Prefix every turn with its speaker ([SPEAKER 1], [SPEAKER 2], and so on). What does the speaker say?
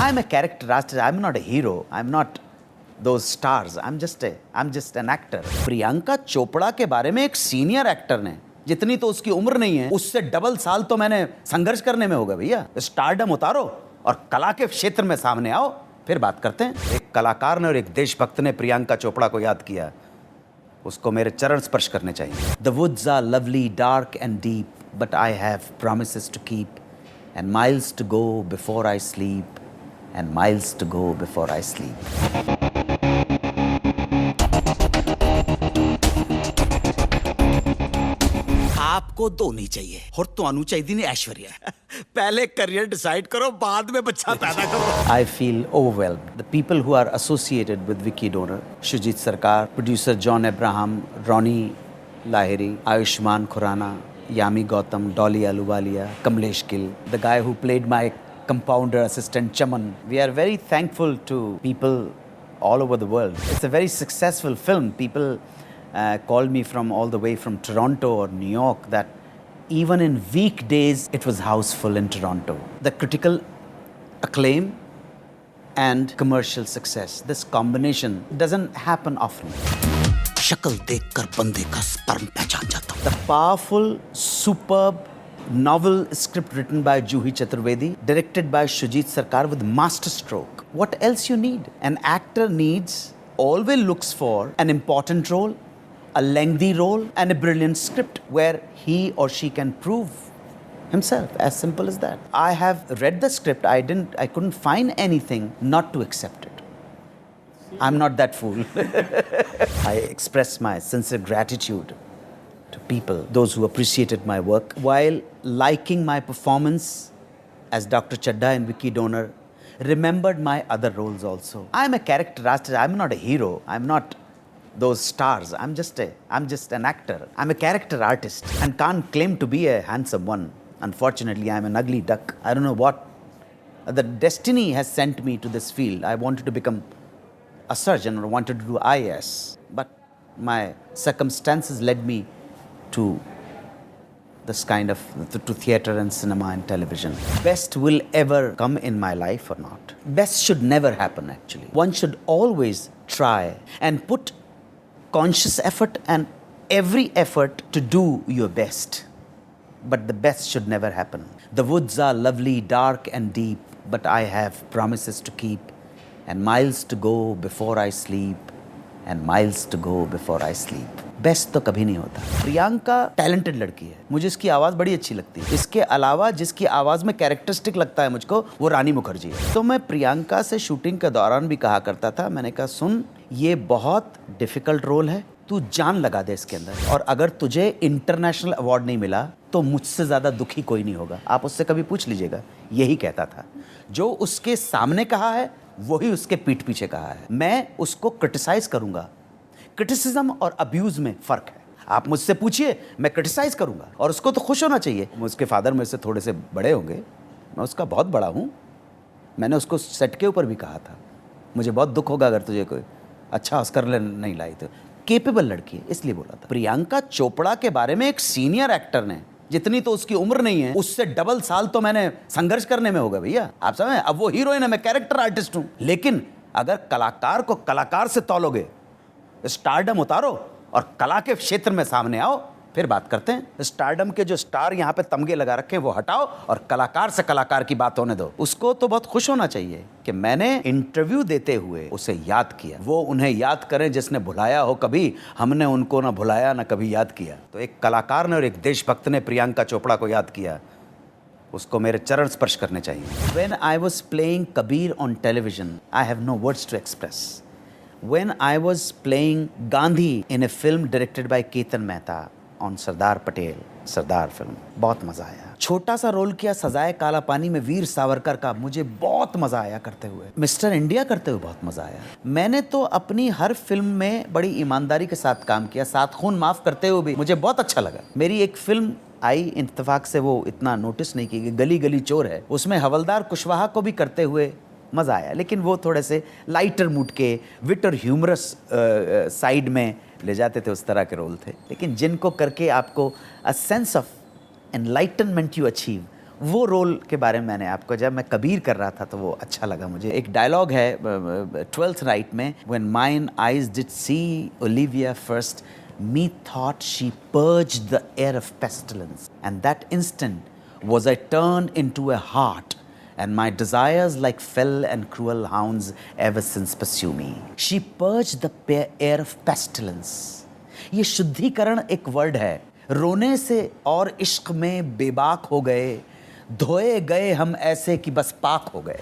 [SPEAKER 1] I'm a character artist. I'm not a hero. I'm not those stars. I'm just an actor. Priyanka Chopra के बारे में एक senior actor ने, जितनी तो उसकी उम्र नहीं है, उससे डबल साल तो मैंने संघर्ष करने में होगा भैया। स्टारडम उतारो और कला के क्षेत्र में सामने आओ, फिर बात करते हैं। एक कलाकार ने और एक देशभक्त ने प्रियंका चोपड़ा को याद किया, उसको मेरे चरण स्पर्श करने चाहिए। The woods are lovely, dark and deep, but I have promises to keep, and miles to go before I sleep, and miles to go before I sleep. आपको दो नहीं चाहिए और तो चाहिए नहीं ऐश्वर्या। पहले करियर डिसाइड करो, बाद में बच्चा पैदा करो। I feel overwhelmed. The people who are associated with Vicky Donor, Shujit Sarkar, producer John Abraham, Ronnie Lahiri, Ayushmann Khurrana, Yami Gautam, Dolly Ahluwalia, Kamlesh Gill, the guy who played my compounder assistant Chaman. We are very thankful to people all over the world. It's a very successful film. People called me from all the way from Toronto or New York that even in weekdays it was houseful in Toronto. The critical acclaim and commercial success, this combination doesn't happen often. शक्ल देखकर बंदे का sperm पहचान जाता हूं। The powerful, superb novel script written by Juhi Chaturvedi, directed by Shujit Sarkar with masterstroke. What else you need? An actor needs, always looks for an important role, a lengthy role and a brilliant script where he or she can prove himself. As simple as that. I have read the script. I couldn't find anything not to accept it. I'm not that fool. I express my sincere gratitude to people, those who appreciated my work, while liking my performance as Dr. Chadda and Vicky Donor, remembered my other roles also. I'm a character artist. I'm not a hero. I'm not those stars. I'm just an actor. I'm a character artist and can't claim to be a handsome one. Unfortunately, I'm an ugly duck. I don't know what the destiny has sent me to this field. I wanted to become a surgeon or wanted to do IAS, but my circumstances led me to this kind of to theater and cinema and television. Best will ever come in my life or not. Best should never happen actually. One should always try and put conscious effort and every effort to do your best. But the best should never happen. The woods are lovely, dark and deep, but I have promises to keep, and miles to go before I sleep, and miles to go before I sleep. Best तो कभी नहीं होता। Priyanka talented लड़की है, मुझे इसकी आवाज़ बड़ी अच्छी लगती है। इसके अलावा जिसकी आवाज़ में कैरेक्टरिस्टिक लगता है मुझको, वो रानी मुखर्जी है। तो मैं प्रियंका से शूटिंग के दौरान भी कहा करता था, मैंने कहा सुन, ये बहुत डिफ़िकल्ट रोल है, तू जान लगा दे इसके अंदर, और अगर तुझे इंटरनेशनल अवार्ड नहीं मिला तो मुझसे ज़्यादा दुखी कोई नहीं होगा। आप उससे कभी पूछ लीजिएगा, यही कहता था। जो उसके सामने कहा है वही उसके पीठ पीछे कहा है। मैं उसको क्रिटिसाइज करूँगा। क्रिटिसिज्म और अब्यूज़ में फ़र्क है। आप मुझसे पूछिए, मैं क्रिटिसाइज़ करूँगा और उसको तो खुश होना चाहिए। उसके फादर मेरे से थोड़े से बड़े होंगे, मैं उसका बहुत बड़ा हूँ। मैंने उसको सेट के ऊपर भी कहा था, मुझे बहुत दुख होगा अगर तुझे कोई अच्छा ऑस्कर नहीं लाई तो। केपेबल लड़की है इसलिए बोला था। प्रियंका चोपड़ा के बारे में एक सीनियर एक्टर ने, जितनी तो उसकी उम्र नहीं है, उससे डबल साल तो मैंने संघर्ष करने में होगा भैया। आप समझे? अब वो हीरोइन है, मैं कैरेक्टर आर्टिस्ट हूँ। लेकिन अगर कलाकार को कलाकार से तौलोगे, स्टारडम उतारो और कला के क्षेत्र में सामने आओ, फिर बात करते हैं। स्टारडम के जो स्टार यहाँ पे तमगे लगा रखे हैं वो हटाओ और कलाकार से कलाकार की बात होने दो। उसको तो बहुत खुश होना चाहिए कि मैंने इंटरव्यू देते हुए उसे याद किया। वो उन्हें याद करें जिसने भुलाया हो कभी, हमने उनको ना भुलाया ना कभी याद किया। तो एक कलाकार ने और एक देशभक्त ने प्रियंका चोपड़ा को याद किया, उसको मेरे चरण स्पर्श करने चाहिए। When I was playing Kabir on television, I have no words to express. When I was playing Gandhi in a film directed by Ketan Mehta on Sardar Patel, Sardar film, बहुत मज़ा आया। छोटा सा रोल किया सजाए काला पानी में वीर सावरकर का, मुझे बहुत मज़ा आया करते हुए। मिस्टर इंडिया करते हुए बहुत मज़ा आया। मैंने तो अपनी हर फिल्म में बड़ी ईमानदारी के साथ काम किया, सात खून माफ़ करते हुए भी मुझे बहुत अच्छा लगा। मेरी एक फिल्म आई, इत्तेफाक से वो इतना नोटिस नहीं की, गली गली चोर है, उसमें हवलदार कुशवाहा को भी करते हुए मज़ा आया। लेकिन वो थोड़े से लाइटर मूड के, विट और ह्यूमरस साइड में ले जाते थे, उस तरह के रोल थे। लेकिन जिनको करके आपको a sense of enlightenment you achieve, वो रोल के बारे में मैंने आपको, जब मैं कबीर कर रहा था तो वो अच्छा लगा मुझे। एक डायलॉग है 12th नाइट में, when mine eyes did see Olivia first, me thought she purged the air of pestilence, and that instant was I turned into a hart, and my desires like fell and cruel hounds ever since pursue me. She purged the air of pestilence. ये शुद्धिकरण एक word है। रोने से और इश्क में बेबाक हो गए, धोए गए हम ऐसे कि बस पाक हो गए।